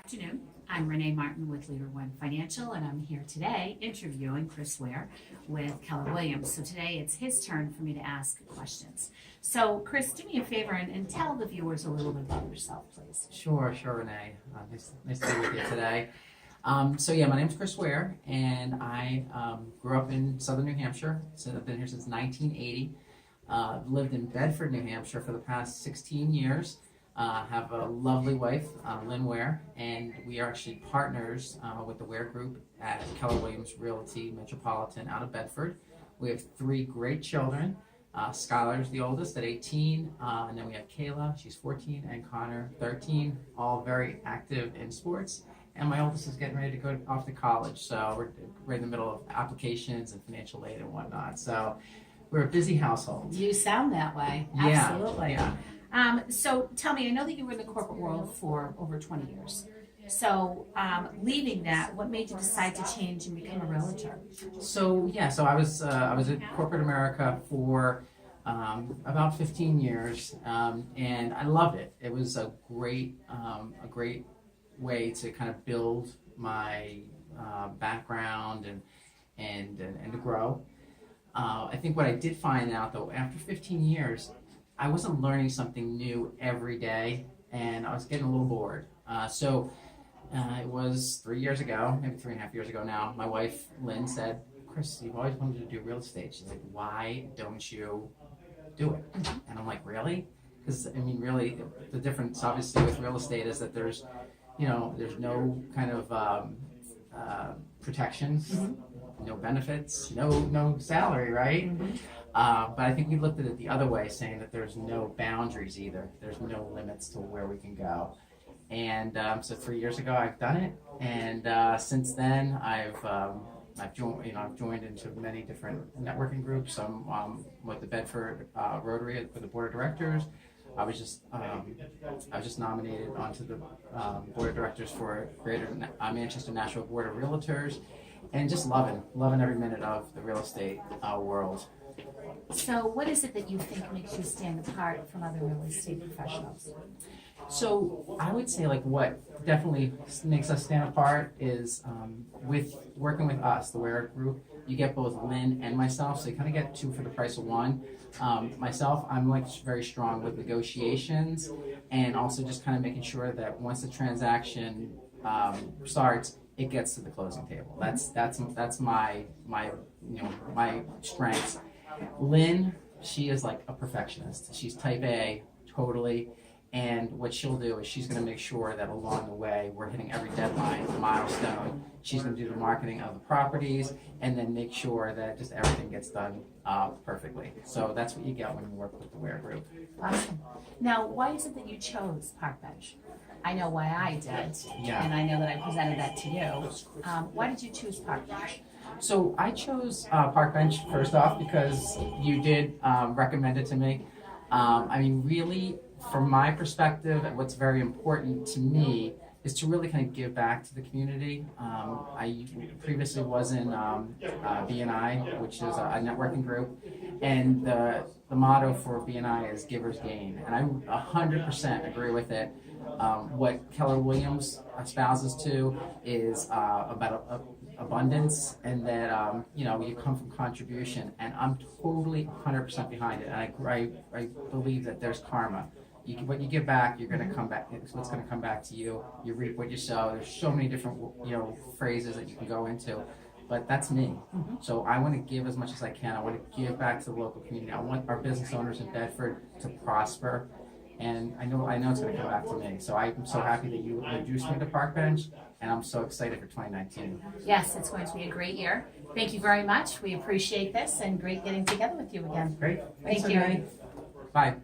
Afternoon. I'm Renee Martin with Leader One Financial, and I'm here today interviewing Chris Ware with Keller Williams. So today it's his turn for me to ask questions. So Chris, do me a favor and tell the viewers a little bit about yourself, please. Sure, Renee. Nice to be with you today. My name's Chris Ware, and I grew up in southern New Hampshire. So I've been here since 1980. Lived in Bedford, New Hampshire for the past 16 years. Have a lovely wife, Lynn Ware, and we are actually partners with the Ware Group at Keller Williams Realty Metropolitan out of Bedford. We have 3 great children. Skylar's the oldest at 18, and then we have Kayla, she's 14, and Connor, 13, all very active in sports. And my oldest is getting ready to go off to college, so we're right in the middle of applications and financial aid and whatnot. So we're a busy household. You sound that way. Yeah, Absolutely. yeah. So tell me, I know that you were in the corporate world for over 20 years. So leaving that, what made you decide to change and become a realtor? So I was in corporate America for about 15 years, and I loved it. It was a great way to kind of build my background and to grow. I think what I did find out though, after 15 years, I wasn't learning something new every day, and I was getting a little bored. It was 3 years ago, maybe 3.5 years ago now, my wife, Lynn, said, "Chris, you've always wanted to do real estate." She's like, "Why don't you do it?" And I'm like, "Really?" Because, I mean, really, the difference, obviously, with real estate is that there's no kind of protections, no benefits, no salary, right? But I think we looked at it the other way, saying that there's no boundaries either. There's no limits to where we can go. And so 3 years ago, I've done it, and since then, I've joined into many different networking groups. I'm with the Bedford Rotary for the board of directors. I was just nominated onto the board of directors for Greater Manchester National Board of Realtors, and just loving every minute of the real estate world. So what is it that you think makes you stand apart from other real estate professionals? So I would say what definitely makes us stand apart is with working with us, the Ware Group. You get both Lynn and myself, so you kind of get 2 for the price of 1. Myself, I'm very strong with negotiations, and also just kind of making sure that once the transaction starts, it gets to the closing table. That's my strengths. Lynn, she is like a perfectionist. She's type A, totally. And what she'll do is she's going to make sure that along the way we're hitting every deadline, milestone. She's going to do the marketing of the properties and then make sure that just everything gets done perfectly. So that's what you get when you work with the Ware Group. Awesome. Now, why is it that you chose Park Bench? I know why I did, and I know that I presented that to you. Why did you choose Park Bench? So I chose Park Bench first off because you did recommend it to me. Really, from my perspective, what's very important to me is to really kind of give back to the community. I previously was in BNI, which is a networking group, and the motto for BNI is givers gain, and I 100% agree with it. What Keller Williams espouses to is about abundance, and that you come from contribution, and I'm totally 100% behind it. And I believe that there's karma. What you give back, you're going to come back. It's what's going to come back to you. You reap what you sow. There's so many different phrases that you can go into, but that's me. So I want to give as much as I can. I want to give back to the local community. I want our business owners in Bedford to prosper, and I know it's going to come back to me. So I'm so happy that you introduced me to Park Bench, and I'm so excited for 2019. Yes, it's going to be a great year. Thank you very much. We appreciate this, and great getting together with you again. Great. Thank you. Bye.